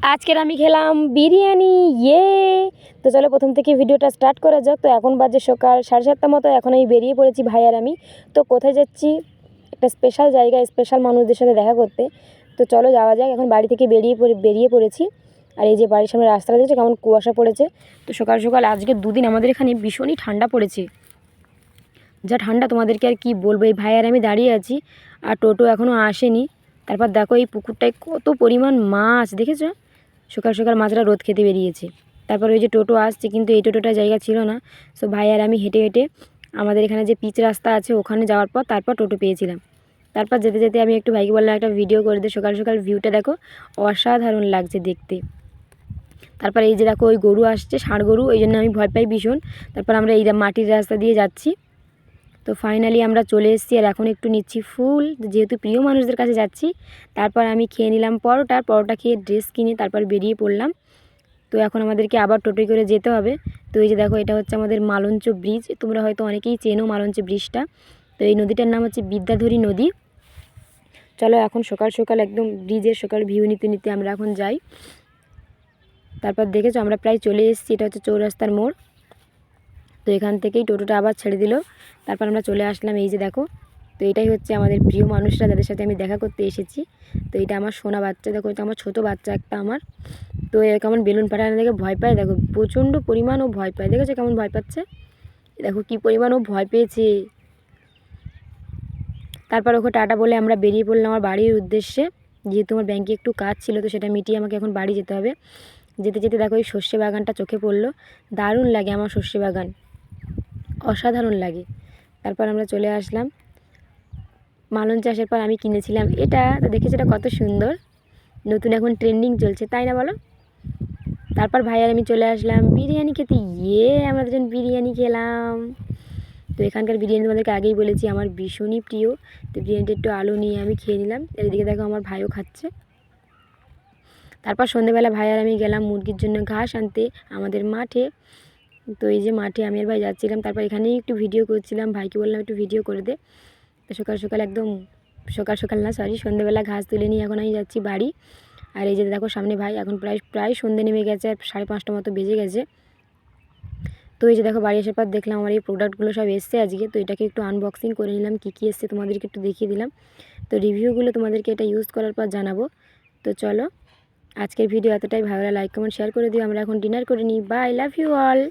আজকের আমি খেলাম বিরিয়ানি ইয়ে। তো চলো প্রথম থেকে ভিডিওটা স্টার্ট করা যাক। তো এখন বাজে সকাল 7:30 মতো, এখন আমি বেরিয়ে পড়েছি ভাই আর আমি। তো কোথায় যাচ্ছি? একটা স্পেশাল জায়গায় স্পেশাল মানুষদের সাথে দেখা করতে। তো চলো যাওয়া যাক। এখন বাড়ি থেকে বেরিয়ে পড়েছি। আর এই যে বাড়ির সামনে রাস্তাটা দেখছো কেমন কুয়াশা পড়েছে। তো সকাল সকাল আজকে দুদিন আমাদের এখানে ভীষণই ঠান্ডা পড়েছে। যা ঠান্ডা তোমাদেরকে আর কি বলবো। এই ভাই আর আমি দাঁড়িয়ে আছি, আর টোটো এখনও আসেনি। তারপর দেখো এই পুকুরটায় কত পরিমাণ মাছ, দেখেছো? সকাল সকাল মাছরা রোদ খেতে বেরিয়েছে। তারপর ওই যে টোটো আসছে, কিন্তু এই টোটোটা জায়গা ছিল না। সো ভাই আর আমি হেঁটে হেঁটে আমাদের এখানে যে পিচ রাস্তা আছে ওখানে যাওয়ার পর তারপর টোটো পেয়েছিলাম। তারপর যেতে যেতে আমি একটু ভাইকে বললাম একটা ভিডিও করে দে। সকাল সকাল ভিউটা দেখো, অসাধারণ লাগছে দেখতে। তারপর এই যে দেখো ওই গরু আসছে, ষাঁড় গরু, ওই জন্য আমি ভয় পাই ভীষণ। তারপর আমরা এই মাটির রাস্তা দিয়ে যাচ্ছি। তো ফাইনালি আমরা চলে এসেছি, আর এখন একটু নিচ্ছি ফুল, যেহেতু প্রিয় মানুষদের কাছে যাচ্ছি। তারপর আমি খেয়ে নিলাম পরোটা খেয়ে ড্রেস কিনে তারপর বেরিয়ে পড়লাম। তো এখন আমাদেরকে আবার টোটোয় করে যেতে হবে। তো এই যে দেখো এটা হচ্ছে আমাদের মালঞ্চ ব্রিজ। তোমরা হয়তো অনেকেই চেনো মালঞ্চ ব্রিজটা। তো এই নদীটার নাম হচ্ছে বিদ্যাধরী নদী। চলো এখন সকাল সকাল একদম ব্রিজের সকাল ভিউ নিতে নিতে আমরা এখন যাই। তারপর দেখেছো আমরা প্রায় চলে এসেছি। এটা হচ্ছে চৌরাস্তার মোড়। তো এখান থেকেই টোটোটা আবার ছেড়ে দিল। তারপর আমরা চলে আসলাম, এই যে দেখো। তো এটাই হচ্ছে আমাদের প্রিয় মানুষরা যাদের সাথে আমি দেখা করতে এসেছি। তো এটা আমার সোনা বাচ্চা, দেখো এটা আমার ছোটো বাচ্চা একটা আমার। তো কেমন বেলুন ফাটানো দেখে ভয় পায়, দেখো প্রচণ্ড পরিমাণ ও ভয় পায়, দেখেছো কেমন ভয় পাচ্ছে, দেখো কি পরিমাণ ও ভয় পেয়েছে। তারপর ওকে টাটা বলে আমরা বেরিয়ে পড়লাম আমার বাড়ির উদ্দেশ্যে। যেহেতু আমার ব্যাংকে একটু কাজ ছিল, তো সেটা মিটিয়ে আমাকে এখন বাড়ি যেতে হবে। যেতে যেতে দেখো এই সর্ষে বাগানটা চোখে পড়লো। দারুণ লাগে আমার সর্ষে বাগান, অসাধারণ লাগে। তারপর আমরা চলে আসলাম মালঞ্চ। আসার পর আমি কিনেছিলাম এটা, তো দেখেছি এটা কত সুন্দর, নতুন এখন ট্রেন্ডিং চলছে, তাই না বলো? তারপর ভাই আর আমি চলে আসলাম বিরিয়ানি খেতে। আমরা দুজন বিরিয়ানি খেলাম। তো এখানকার বিরিয়ানি তোমাদেরকে আগেই বলেছি আমার ভীষণই প্রিয়। তো বিরিয়ানিটা একটু আলু নিয়ে আমি খেয়ে নিলাম। এদিকে দেখো আমার ভাইও খাচ্ছে। তারপর সন্ধেবেলা ভাই আর আমি গেলাম মুরগির জন্য ঘাস আনতে আমাদের মাঠে। তো এই যে মাঠে আমি আর ভাই যাচ্ছিলাম। তারপর এখানেই একটু ভিডিও করছিলাম, ভাইকে বললাম একটু ভিডিও করে দে। তো সকাল সকাল একদম সকাল সকাল না, সরি, সন্ধেবেলা ঘাস তুলে নিয়ে এখন আমি যাচ্ছি বাড়ি। আর এই যে দেখো সামনে ভাই, এখন প্রায় সন্ধে নেমে গেছে, আর 5:30 মতো বেজে গেছে। তো এই যে দেখো বাড়ি আসার পর দেখলাম আমার এই প্রোডাক্টগুলো সব এসছে আজকে। তো এটাকে একটু আনবক্সিং করে নিলাম, কী কী এসছে তোমাদেরকে একটু দেখিয়ে দিলাম। তো রিভিউগুলো তোমাদেরকে এটা ইউজ করার পর জানাবো। তো চলো আজকের ভিডিও এতটাই, ভালো লাগে লাইক কমেন্ট শেয়ার করে দিও। আমরা এখন ডিনার করে নিই। Bye, love you all.